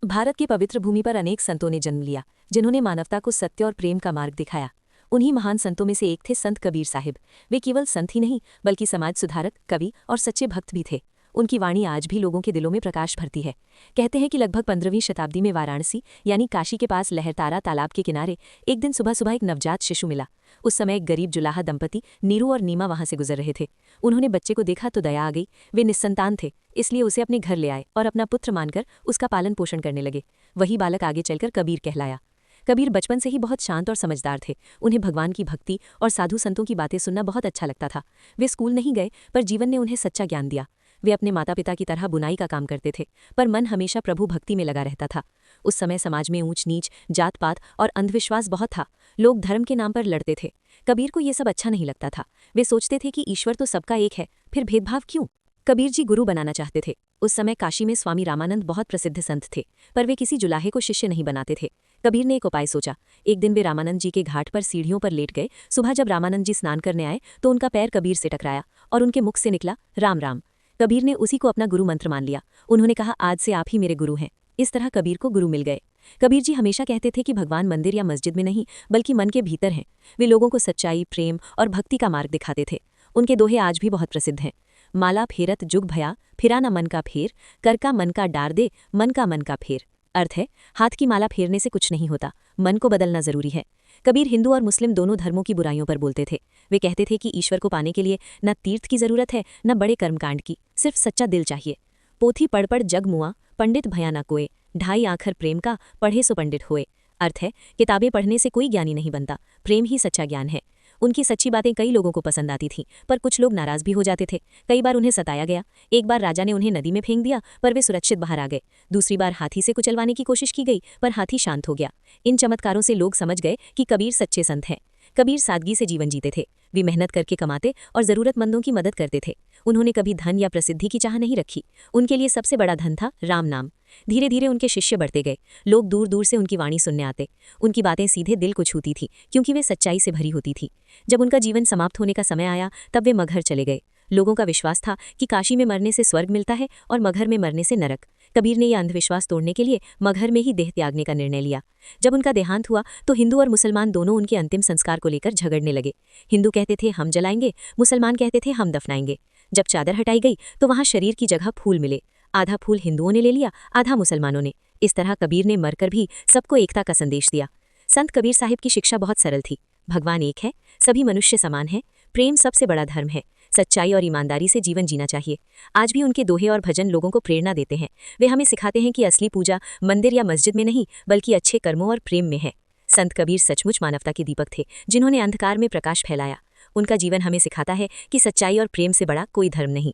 भारत की पवित्र भूमि पर अनेक संतों ने जन्म लिया, जिन्होंने मानवता को सत्य और प्रेम का मार्ग दिखाया। उन्हीं महान संतों में से एक थे संत कबीर साहिब। वे केवल संत ही नहीं बल्कि समाज सुधारक, कवि और सच्चे भक्त भी थे। उनकी वाणी आज भी लोगों के दिलों में प्रकाश भरती है। कहते हैं कि लगभग 15वीं शताब्दी में वाराणसी यानी काशी के पास लहरतारा तालाब के किनारे एक दिन सुबह सुबह एक नवजात शिशु मिला। उस समय एक गरीब जुलाहा दंपति नीरू और नीमा वहां से गुजर रहे थे। उन्होंने बच्चे को देखा तो दया आ गई। वे निस्संतान थे, इसलिए उसे अपने घर ले आए और अपना पुत्र मानकर उसका पालन पोषण करने लगे। वही बालक आगे चलकर कबीर कहलाया। कबीर बचपन से ही बहुत शांत और समझदार थे। उन्हें भगवान की भक्ति और साधु संतों की बातें सुनना बहुत अच्छा लगता था। वे स्कूल नहीं गए, पर जीवन ने उन्हें सच्चा ज्ञान दिया। वे अपने माता पिता की तरह बुनाई का काम करते थे, पर मन हमेशा प्रभु भक्ति में लगा रहता था। उस समय समाज में ऊंच नीच, जात पात और अंधविश्वास बहुत था। लोग धर्म के नाम पर लड़ते थे। कबीर को ये सब अच्छा नहीं लगता था। वे सोचते थे कि ईश्वर तो सबका एक है, फिर भेदभाव क्यों। कबीर जी गुरु बनाना चाहते थे। उस समय काशी में स्वामी रामानंद बहुत प्रसिद्ध संत थे, पर वे किसी जुलाहे को शिष्य नहीं बनाते थे। कबीर ने एक उपाय सोचा। एक दिन वे रामानंद जी के घाट पर सीढ़ियों पर लेट गए। सुबह जब रामानंद जी स्नान करने आए तो उनका पैर कबीर से टकराया और उनके मुख से निकला राम राम। कबीर ने उसी को अपना गुरु मंत्र मान लिया। उन्होंने कहा, आज से आप ही मेरे गुरु हैं। इस तरह कबीर को गुरु मिल गए। कबीर जी हमेशा कहते थे कि भगवान मंदिर या मस्जिद में नहीं बल्कि मन के भीतर हैं। वे लोगों को सच्चाई, प्रेम और भक्ति का मार्ग दिखाते थे। उनके दोहे आज भी बहुत प्रसिद्ध हैं। माला फेरत जुग भया, फिरा न मन का फेर, कर का मन का डार दे, मन का मन का फेर। अर्थ है, हाथ की माला फेरने से कुछ नहीं होता, मन को बदलना जरूरी है। कबीर हिंदू और मुस्लिम दोनों धर्मों की बुराइयों पर बोलते थे। वे कहते थे कि ईश्वर को पाने के लिए न तीर्थ की जरूरत है, न बड़े कर्मकांड की, सिर्फ सच्चा दिल चाहिए। पोथी पढ़ पढ़ जग मुआ, पंडित भया न कोय, ढाई आखर प्रेम का, पढ़े सो पंडित होए। अर्थ है, किताबें पढ़ने से कोई ज्ञानी नहीं बनता, प्रेम ही सच्चा ज्ञान है। उनकी सच्ची बातें कई लोगों को पसंद आती थीं, पर कुछ लोग नाराज भी हो जाते थे। कई बार उन्हें सताया गया। एक बार राजा ने उन्हें नदी में फेंक दिया, पर वे सुरक्षित बाहर आ गए। दूसरी बार हाथी से कुचलवाने की कोशिश की गई, पर हाथी शांत हो गया। इन चमत्कारों से लोग समझ गए कि कबीर सच्चे संत हैं। कबीर सादगी से जीवन जीते थे। वे मेहनत करके कमाते और जरूरतमंदों की मदद करते थे। उन्होंने कभी धन या प्रसिद्धि की चाह नहीं रखी। उनके लिए सबसे बड़ा धन था राम नाम। धीरे धीरे उनके शिष्य बढ़ते गए। लोग दूर दूर से उनकी वाणी सुनने आते। उनकी बातें सीधे दिल को छूती थी, क्योंकि वे सच्चाई से भरी होती थी। जब उनका जीवन समाप्त होने का समय आया तब वे मगहर चले गए। लोगों का विश्वास था कि काशी में मरने से स्वर्ग मिलता है और मगहर में मरने से नरक। कबीर ने यह अंधविश्वास तोड़ने के लिए मगहर में ही देह त्यागने का निर्णय लिया। जब उनका देहांत हुआ तो हिंदू और मुसलमान दोनों उनके अंतिम संस्कार को लेकर झगड़ने लगे। हिंदू कहते थे हम जलाएंगे, मुसलमान कहते थे हम दफनाएंगे। जब चादर हटाई गई तो वहां शरीर की जगह फूल मिले। आधा फूल हिंदुओं ने ले लिया, आधा मुसलमानों ने। इस तरह कबीर ने मरकर भी सबको एकता का संदेश दिया। संत कबीर साहिब की शिक्षा बहुत सरल थी। भगवान एक है, सभी मनुष्य समान हैं, प्रेम सबसे बड़ा धर्म है, सच्चाई और ईमानदारी से जीवन जीना चाहिए। आज भी उनके दोहे और भजन लोगों को प्रेरणा देते हैं। वे हमें सिखाते हैं कि असली पूजा मंदिर या मस्जिद में नहीं बल्कि अच्छे कर्मों और प्रेम में है। संत कबीर सचमुच मानवता के दीपक थे, जिन्होंने अंधकार में प्रकाश फैलाया। उनका जीवन हमें सिखाता है कि सच्चाई और प्रेम से बड़ा कोई धर्म नहीं।